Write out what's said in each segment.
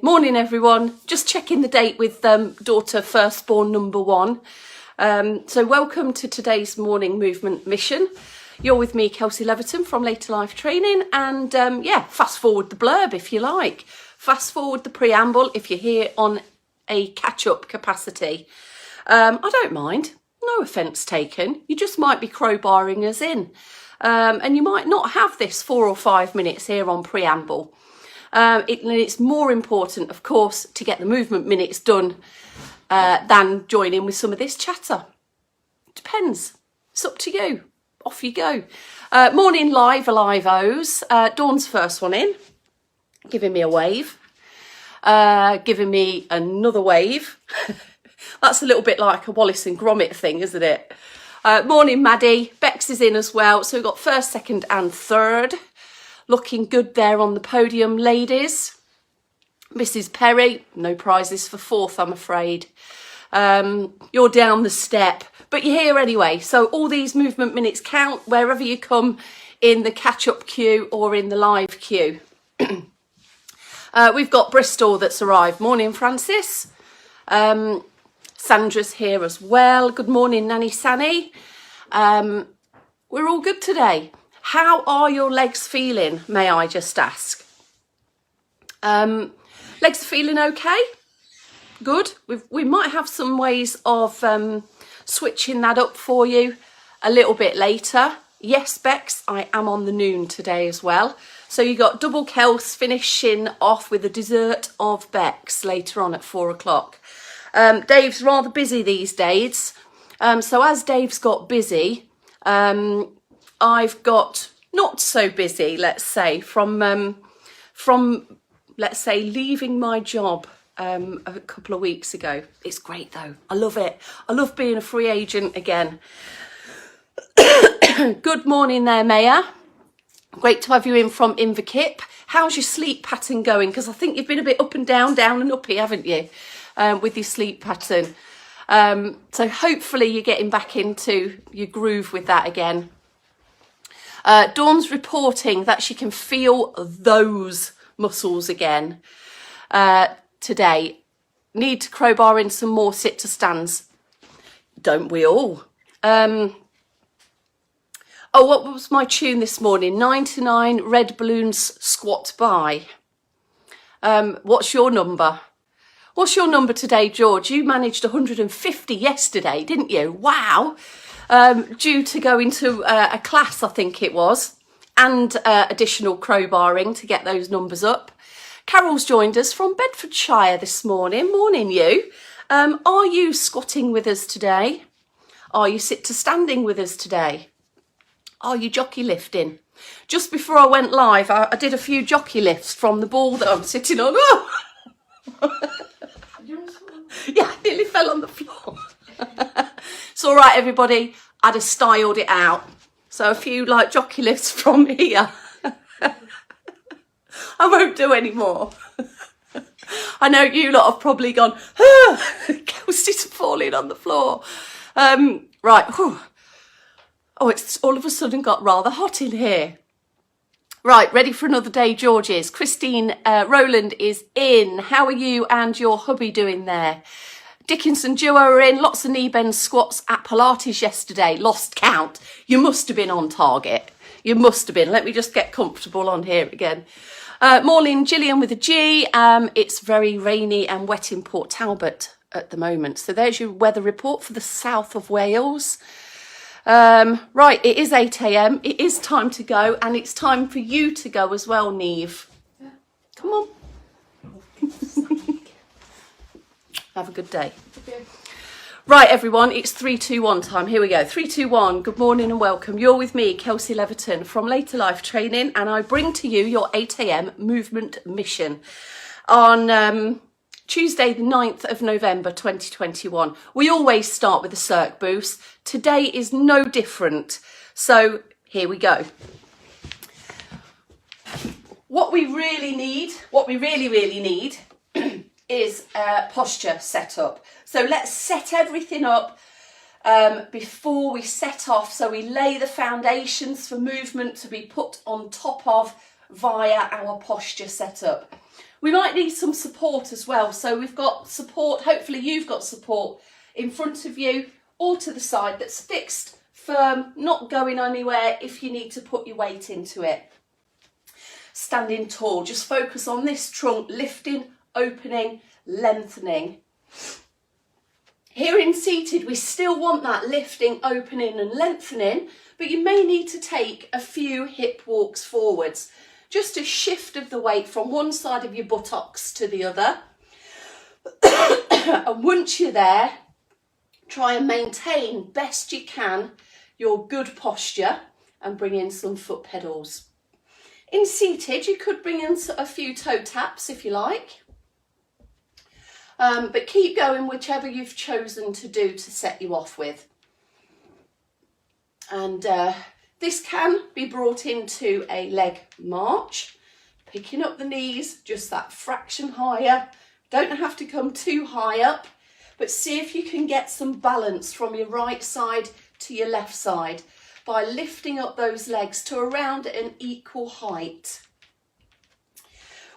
Morning everyone, just checking the date with daughter firstborn number 1. So welcome to today's morning movement mission. You're with me, Kelsey Leverton from Later Life Training, and yeah, fast forward the blurb if you like. Fast forward the preamble if you're here on a catch-up capacity. I don't mind, no offence taken. You just might be crowbarring us in. And you might not have this 4 or 5 minutes here on preamble. It's more important, of course, to get the movement minutes done than join in with some of this chatter. Depends. It's up to you. Off you go. Morning live-os. Dawn's first one in, giving me a wave. Giving me another wave. That's a little bit like a Wallace and Gromit thing, isn't it? Morning Maddie. Bex is in as well. So we've got first, second and third. Looking good there on the podium, ladies. Mrs. Perry, no prizes for fourth, I'm afraid. You're down the step, but you're here anyway. So all these movement minutes count wherever you come in the catch-up queue or in the live queue. We've got Bristol that's arrived. Morning, Francis. Sandra's here as well. Good morning, Nanny Sanny. We're all good today. How are your legs feeling, may I just ask? Legs are feeling okay? Good. We might have some ways of switching that up for you a little bit later. Yes, Bex, I am on the noon today as well. So you got double Kels finishing off with a dessert of Bex later on at 4 o'clock. Dave's rather busy these days. So as Dave's got busy, I've got not so busy, let's say, from let's say leaving my job a couple of weeks ago. It's great though. I love it. I love being a free agent again. Good morning there, Maya. Great to have you in from Inverkip. How's your sleep pattern going? Because I think you've been a bit up and down and uppy, haven't you, with your sleep pattern. So hopefully you're getting back into your groove with that again. Dawn's reporting that she can feel those muscles again today. Need to crowbar in some more sit to stands. Don't we all? Oh, what was my tune this morning? 99 red balloons squat by. What's your number? What's your number today, George? You managed 150 yesterday, didn't you? Wow. Due to go into a class, I think it was, and additional crowbarring to get those numbers up. Carol's joined us from Bedfordshire this morning. Morning, you. Are you squatting with us today? Are you sit to standing with us today? Are you jockey lifting? Just before I went live, I did a few jockey lifts from the ball that I'm sitting on. Oh! Yeah, I nearly fell on the floor. It's all right, everybody. I'd have styled it out. So a few like jockey lifts from here. I won't do any more. I know you lot have probably gone, Kelsey's falling on the floor. Right. Whew. Oh, it's all of a sudden got rather hot in here. Right, ready for another day, Georges. Christine Rowland is in. How are you and your hubby doing there? Dickinson duo are in. Lots of knee bend squats at Pilates yesterday. Lost count. You must have been on target. You must have been. Let me just get comfortable on here again. Morning, Gillian with a G. It's very rainy and wet in Port Talbot at the moment. So there's your weather report for the south of Wales. Right, it is 8 a.m. It is time to go, and it's time for you to go as well, Neve. Yeah. Come on. Have a good day. Okay. Right, everyone, it's 3, 2, 1 time. Here we go. 3, 2, 1. Good morning and welcome. You're with me, Kelsey Leverton from Later Life Training, and I bring to you your 8 a.m. movement mission on Tuesday, the 9th of November, 2021. We always start with a circ boost. Today is no different. So here we go. What we really need is posture set up. So let's set everything up before we set off. So we lay the foundations for movement to be put on top of via our posture setup. We might need some support as well. So we've got support, hopefully you've got support in front of you or to the side that's fixed, firm, not going anywhere if you need to put your weight into it. Standing tall, just focus on this trunk, lifting, opening, lengthening. Here in seated, we still want that lifting, opening and lengthening, but you may need to take a few hip walks forwards. Just a shift of the weight from one side of your buttocks to the other. And once you're there, try and maintain best you can your good posture and bring in some foot pedals. In seated, you could bring in a few toe taps if you like. But keep going whichever you've chosen to do to set you off with. And this can be brought into a leg march, picking up the knees just that fraction higher. Don't have to come too high up, but see if you can get some balance from your right side to your left side by lifting up those legs to around an equal height.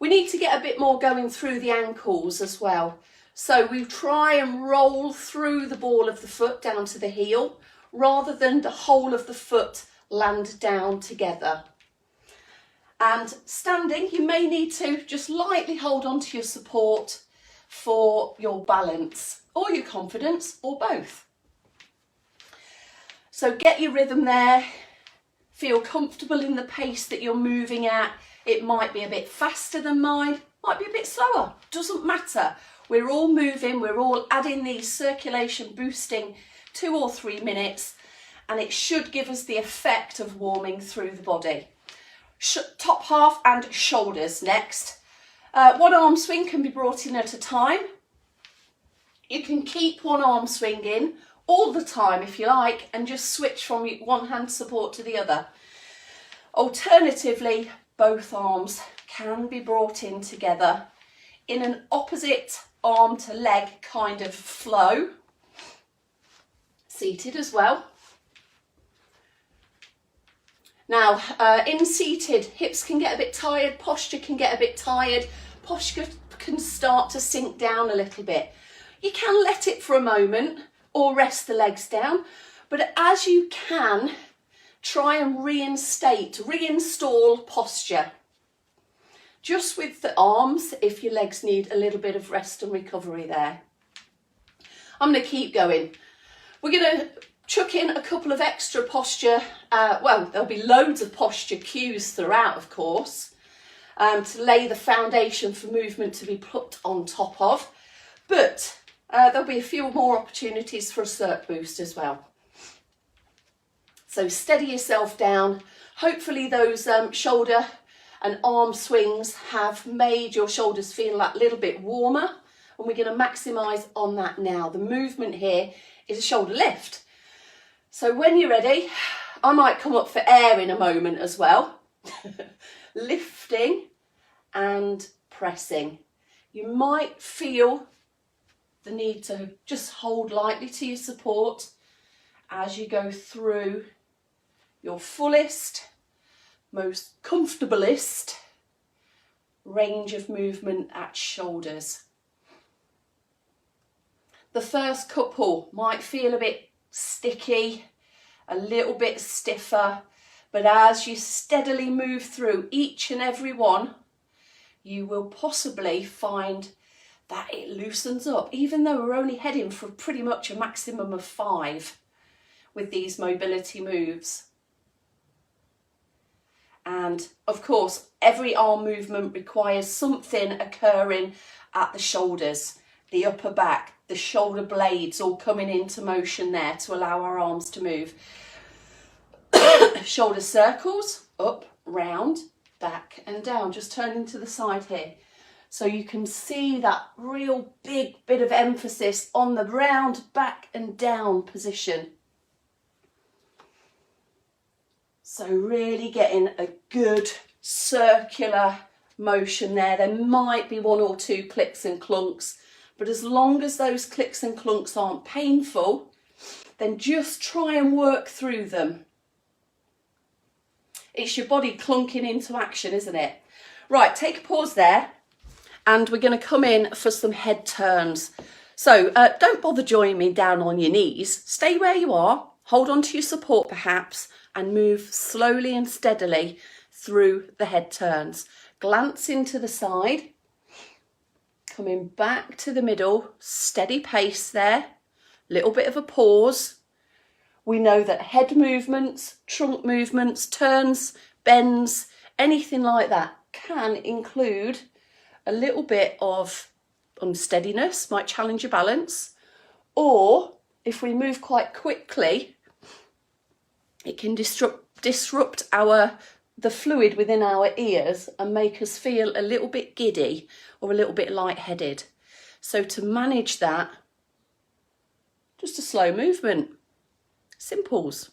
We need to get a bit more going through the ankles as well. So we try and roll through the ball of the foot down to the heel rather than the whole of the foot land down together. And standing, you may need to just lightly hold on to your support for your balance or your confidence or both. So get your rhythm there, feel comfortable in the pace that you're moving at. It might be a bit faster than mine, might be a bit slower, doesn't matter. We're all moving, we're all adding these circulation boosting 2 or 3 minutes, and it should give us the effect of warming through the body. Top half and shoulders next. One arm swing can be brought in at a time. You can keep one arm swing in all the time if you like, and just switch from one hand support to the other. Alternatively, both arms can be brought in together in an opposite arm to leg kind of flow. Seated as well. Now, in seated, hips can get a bit tired, posture can get a bit tired, posture can start to sink down a little bit. You can let it for a moment or rest the legs down, but as you can, try and reinstall posture. Just with the arms, if your legs need a little bit of rest and recovery there. I'm going to keep going. We're going to chuck in a couple of extra posture, well, there'll be loads of posture cues throughout, of course, to lay the foundation for movement to be put on top of, but there'll be a few more opportunities for a circ boost as well. So steady yourself down. Hopefully those shoulder and arm swings have made your shoulders feel that little bit warmer, and we're going to maximise on that now. The movement here is a shoulder lift. So when you're ready, I might come up for air in a moment as well. Lifting and pressing. You might feel the need to just hold lightly to your support as you go through your fullest, most comfortablest range of movement at shoulders. The first couple might feel a bit sticky, a little bit stiffer, but as you steadily move through each and every one, you will possibly find that it loosens up, even though we're only heading for pretty much a maximum of 5 with these mobility moves. And of course, every arm movement requires something occurring at the shoulders, the upper back, the shoulder blades all coming into motion there to allow our arms to move. Shoulder circles, up, round, back and down. Just turning to the side here. So you can see that real big bit of emphasis on the round, back and down position. So really getting a good circular motion there. There might be 1 or 2 clicks and clunks, but as long as those clicks and clunks aren't painful, then just try and work through them. It's your body clunking into action, isn't it? Right, take a pause there. and we're going to come in for some head turns. So don't bother joining me down on your knees. Stay where you are, hold on to your support perhaps, and move slowly and steadily through the head turns. Glance into the side, coming back to the middle, steady pace there, little bit of a pause. We know that head movements, trunk movements, turns, bends, anything like that can include a little bit of unsteadiness, might challenge your balance, or if we move quite quickly, it can disrupt the fluid within our ears and make us feel a little bit giddy or a little bit lightheaded. So to manage that, just a slow movement, simples.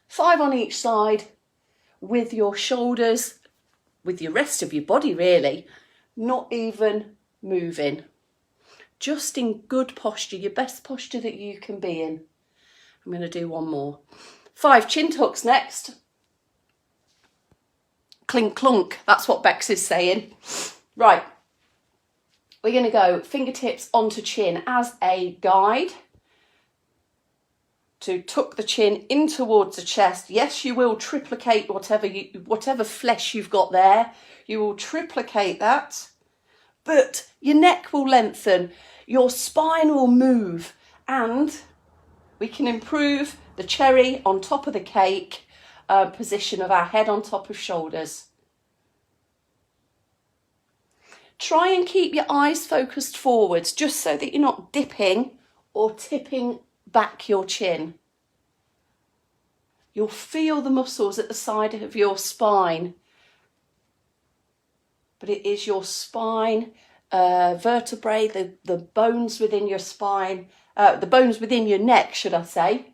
5 on each side with your shoulders, with the rest of your body really, not even moving. Just in good posture, your best posture that you can be in. I'm going to do one more. 5 chin tucks next. Clink clunk, that's what Bex is saying. Right, we're going to go fingertips onto chin as a guide to tuck the chin in towards the chest. Yes, you will triplicate whatever flesh you've got there. You will triplicate that, but your neck will lengthen, your spine will move, and we can improve the cherry on top of the cake position of our head on top of shoulders. Try and keep your eyes focused forwards, just so that you're not dipping or tipping back your chin. You'll feel the muscles at the side of your spine, but it is your spine vertebrae, the bones within your spine, the bones within your neck, should I say,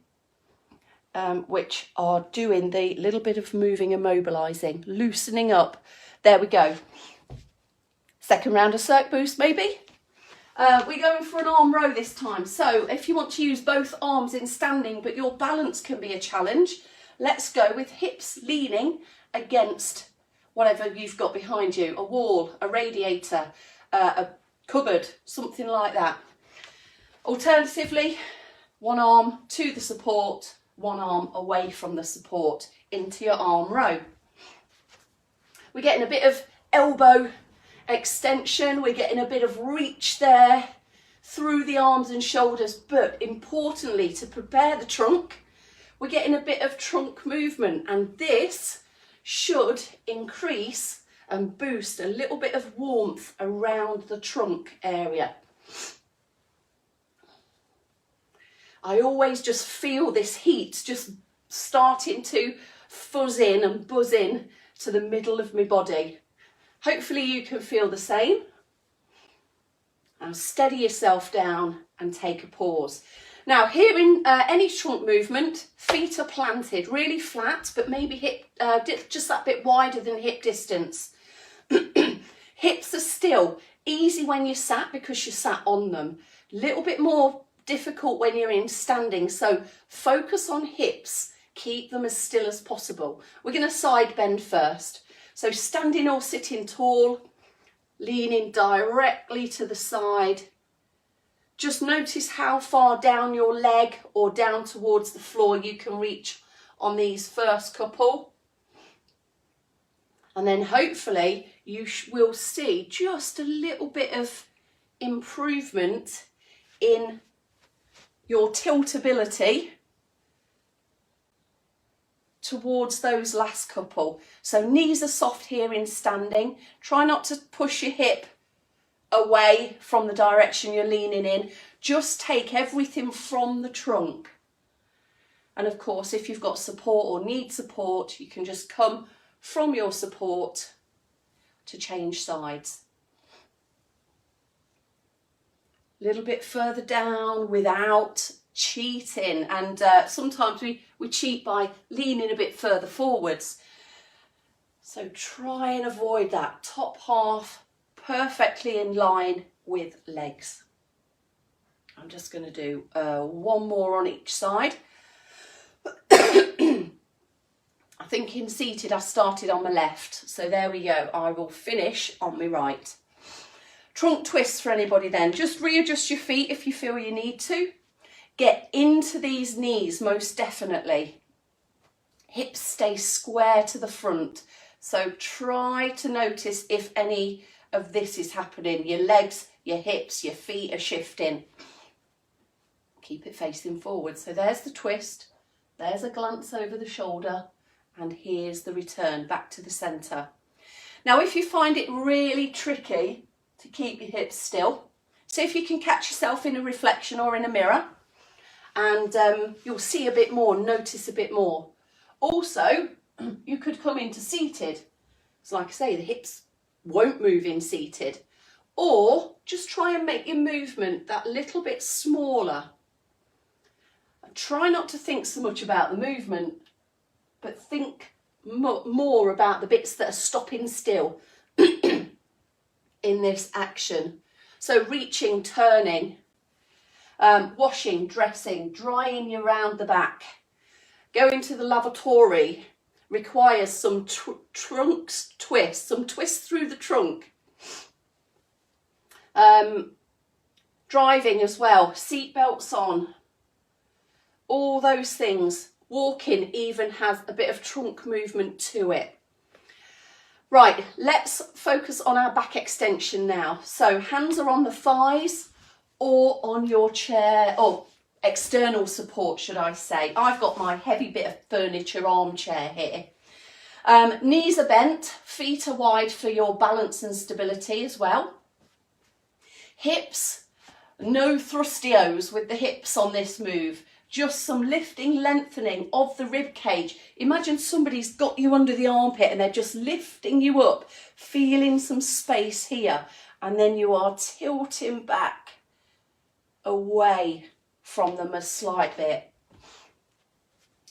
which are doing the little bit of moving and mobilising, loosening up. There we go. Second round of circ boost maybe. We're going for an arm row this time. So if you want to use both arms in standing, but your balance can be a challenge, let's go with hips leaning against whatever you've got behind you, a wall, a radiator, a cupboard, something like that. Alternatively, one arm to the support, one arm away from the support into your arm row. We're getting a bit of elbow extension, we're getting a bit of reach there through the arms and shoulders, but importantly, to prepare the trunk, we're getting a bit of trunk movement, and this should increase and boost a little bit of warmth around the trunk area. I always just feel this heat just starting to fuzz in and buzz in to the middle of my body. Hopefully you can feel the same. And steady yourself down and take a pause. Now here in any trunk movement, feet are planted really flat, but maybe hip just that bit wider than hip distance. Hips are still easy when you're sat because you're sat on them. Little bit more difficult when you're in standing, so focus on hips, keep them as still as possible. We're going to side bend first. So standing or sitting tall, leaning directly to the side. Just notice how far down your leg or down towards the floor you can reach on these first couple. And then hopefully you will see just a little bit of improvement in your tiltability towards those last couple. So knees are soft here in standing. Try not to push your hip away from the direction you're leaning in. Just take everything from the trunk. And of course, if you've got support or need support, you can just come from your support to change sides. A little bit further down without cheating, and sometimes we cheat by leaning a bit further forwards. So try and avoid that. Top half perfectly in line with legs. I'm just going to do one more on each side. I think in seated I started on my left, so there we go. I will finish on my right. Trunk twists for anybody then. Just readjust your feet if you feel you need to. Get into these knees most definitely. Hips stay square to the front. So try to notice if any of this is happening. Your legs, your hips, your feet are shifting. Keep it facing forward. So there's the twist. There's a glance over the shoulder. And here's the return back to the centre. Now, if you find it really tricky to keep your hips still, see if you can catch yourself in a reflection or in a mirror, and you'll see a bit more, notice a bit more. Also, you could come into seated. So like I say, the hips won't move in seated. Or just try and make your movement that little bit smaller. And try not to think so much about the movement, but think more about the bits that are stopping still in this action. So reaching, turning, washing, dressing, drying you round the back. Going to the lavatory requires some trunk twists, some twists through the trunk. Driving as well, seat belts on, all those things. Walking even has a bit of trunk movement to it. Right, let's focus on our back extension now. So hands are on the thighs or on your chair, or external support, should I say. I've got my heavy bit of furniture armchair here. Knees are bent, feet are wide for your balance and stability as well. Hips, no thrustios with the hips on this move. Just some lifting, lengthening of the rib cage. Imagine somebody's got you under the armpit and they're just lifting you up, feeling some space here. And then you are tilting back away from them a slight bit.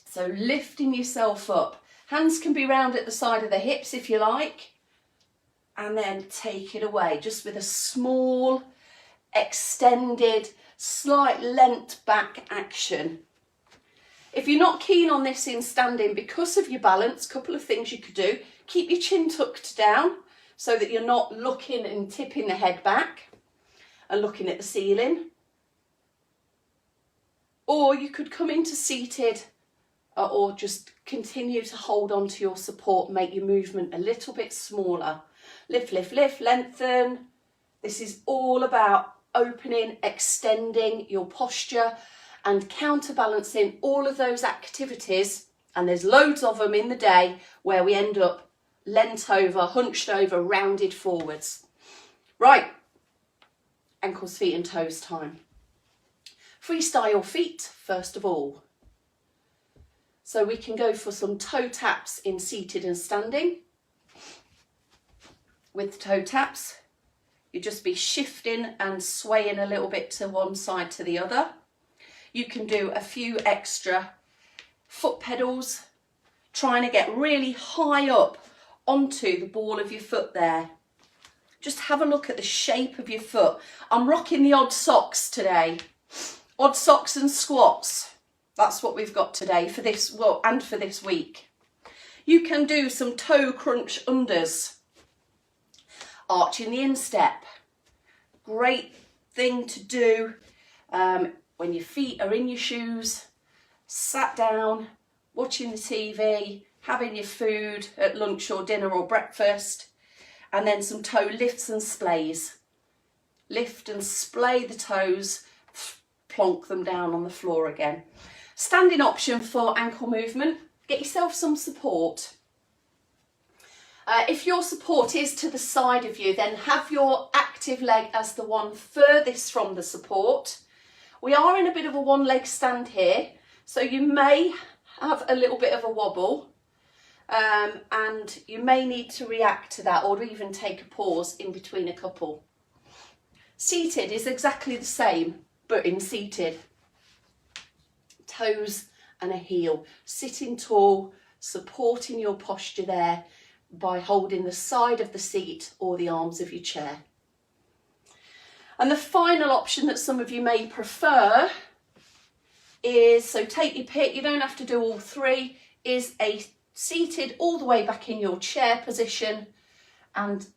So lifting yourself up. Hands can be round at the side of the hips if you like. And then take it away, just with a small, extended, slight length back action. If you're not keen on this in standing because of your balance, a couple of things you could do. Keep your chin tucked down so that you're not looking and tipping the head back and looking at the ceiling. Or you could come into seated or just continue to hold on to your support, make your movement a little bit smaller. Lift, lift, lift, lengthen. This is all about opening, extending your posture and counterbalancing all of those activities, and there's loads of them in the day where we end up leant over, hunched over, rounded forwards. Right, ankles, feet and toes time. Freestyle feet first of all. So we can go for some toe taps in seated and standing. With toe taps, you just be shifting and swaying a little bit to one side to the other. You can do a few extra foot pedals, trying to get really high up onto the ball of your foot there. Just have a look at the shape of your foot. I'm rocking the odd socks today. Odd socks and squats. That's what we've got today for this, well, and for this week. You can do some toe crunch unders. Arching the instep. Great thing to do when your feet are in your shoes, sat down, watching the TV, having your food at lunch or dinner or breakfast, and then some toe lifts and splays. Lift and splay the toes, plonk them down on the floor again. Standing option for ankle movement, get yourself some support. If your support is to the side of you, then have your active leg as the one furthest from the support. We are in a bit of a one leg stand here, so you may have a little bit of a wobble and you may need to react to that or even take a pause in between a couple. Seated is exactly the same, but in seated. Toes and a heel, sitting tall, supporting your posture there by holding the side of the seat or the arms of your chair. And the final option that some of you may prefer is, so take your pick, you don't have to do all three, is a seated all the way back in your chair position and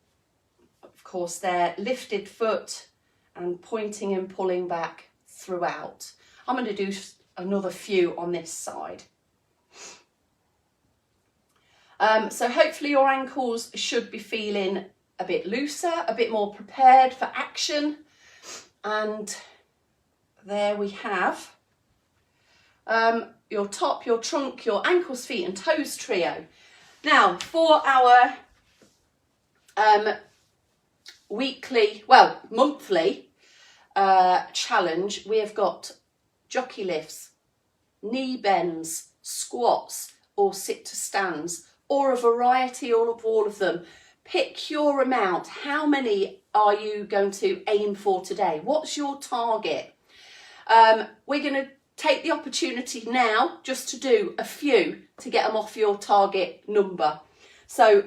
Of course, they're lifted foot and pointing and pulling back throughout. I'm going to do another few on this side. So hopefully your ankles should be feeling a bit looser, a bit more prepared for action. And there we have your top, your trunk, your ankles, feet and toes trio. Now for our monthly challenge, we have got jockey lifts, knee bends, squats or sit to stands, or a variety of all of them. Pick your amount. How many are you going to aim for today? What's your target? We're going to take the opportunity now just to do a few to get them off your target number. So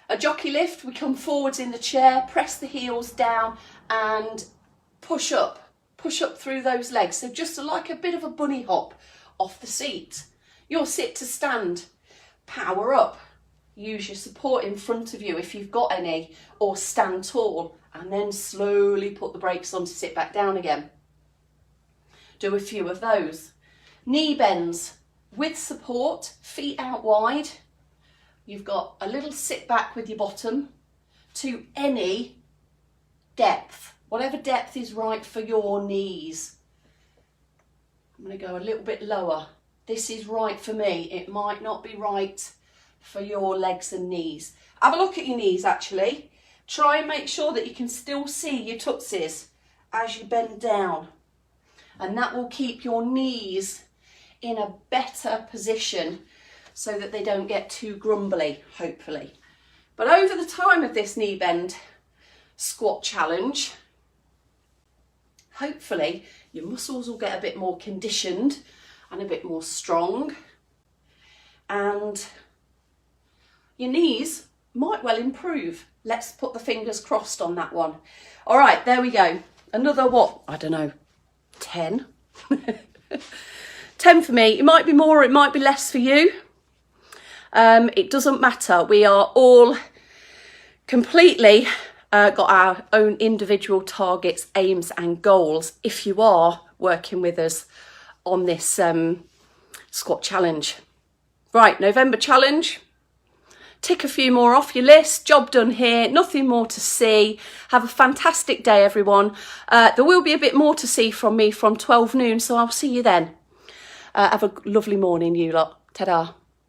a jockey lift, we come forwards in the chair, press the heels down and push up through those legs. So just like a bit of a bunny hop off the seat. Your sit to stand, power up. Use your support in front of you if you've got any, or stand tall and then slowly put the brakes on to sit back down again. Do a few of those. Knee bends with support, feet out wide. You've got a little sit back with your bottom to any depth, whatever depth is right for your knees. I'm going to go a little bit lower. This is right for me. It might not be right for your legs and knees. Have a look at your knees actually. Try and make sure that you can still see your tootsies as you bend down. And that will keep your knees in a better position so that they don't get too grumbly, hopefully. But over the time of this knee bend squat challenge, hopefully your muscles will get a bit more conditioned and a bit more strong, and your knees might well improve. Let's put the fingers crossed on that one. All right, there we go. Another what? I don't know, 10? 10 for me. It might be more, it might be less for you. It doesn't matter. We are all completely got our own individual targets, aims and goals if you are working with us on this squat challenge. Right, November challenge. Tick a few more off your list. Job done here. Nothing more to see. Have a fantastic day, everyone. There will be a bit more to see from me from 12 noon, so I'll see you then. Have a lovely morning, you lot. Ta-da.